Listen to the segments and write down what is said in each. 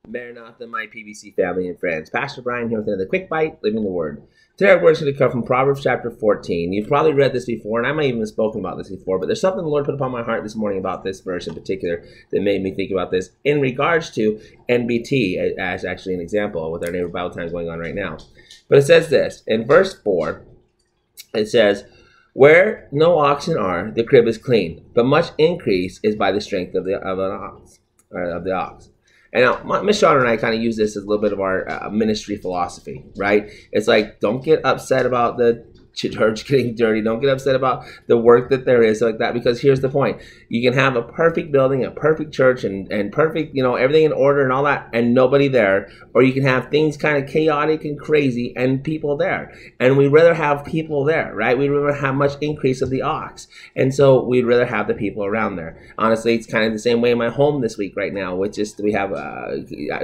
Maranatha, my PBC family and friends. Pastor Brian here with another quick bite, living the word. Today our word is going to come from Proverbs chapter 14. You've probably read this before, and I might even have spoken about this before, but there's something the Lord put upon my heart this morning about this verse in particular that made me think about this in regards to NBT, as actually an example with our neighbor Bible time going on right now. But it says this, in verse 4, it says, "Where no oxen are, the crib is clean, but much increase is by the strength of the ox." And now, Miss Shawn and I kind of use this as a little bit of our ministry philosophy, right? It's like, don't get upset about the church getting dirty. Don't get upset about the work that there is like that, because here's the point. You can have a perfect building, a perfect church, and perfect, everything in order and all that, and nobody there. Or you can have things kind of chaotic and crazy and people there. And we'd rather have people there, right? We'd rather have much increase of the ox. And so we'd rather have the people around there. Honestly, it's kind of the same way in my home this week right now, which is we have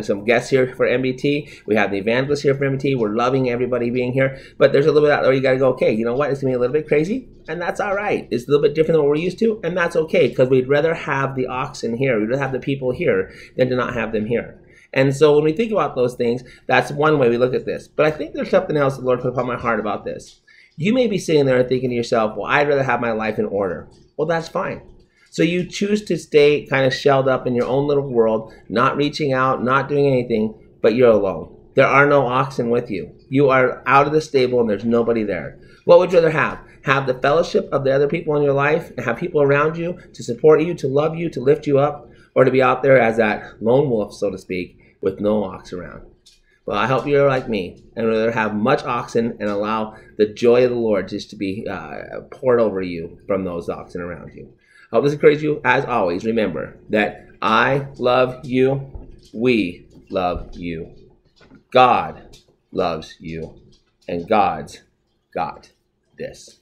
some guests here for MBT. We have the evangelist here for MBT. We're loving everybody being here. But there's a little bit out there you got to go, okay, you know what? It's going to be a little bit crazy, and that's all right. It's a little bit different than what we're used to, and that's okay, because we'd rather have the oxen here. We'd rather have the people here than to not have them here. And so when we think about those things, that's one way we look at this. But I think there's something else the Lord put upon my heart about this. You may be sitting there and thinking to yourself, well, I'd rather have my life in order. Well, that's fine. So you choose to stay kind of shelled up in your own little world, not reaching out, not doing anything, but you're alone. There are no oxen with you. You are out of the stable and there's nobody there. What would you rather have? Have the fellowship of the other people in your life and have people around you to support you, to love you, to lift you up, or to be out there as that lone wolf, so to speak, with no ox around? Well, I hope you're like me and rather have much oxen and allow the joy of the Lord just to be poured over you from those oxen around you. I hope this encourages you. As always, remember that I love you, we love you, God loves you, and God's got this.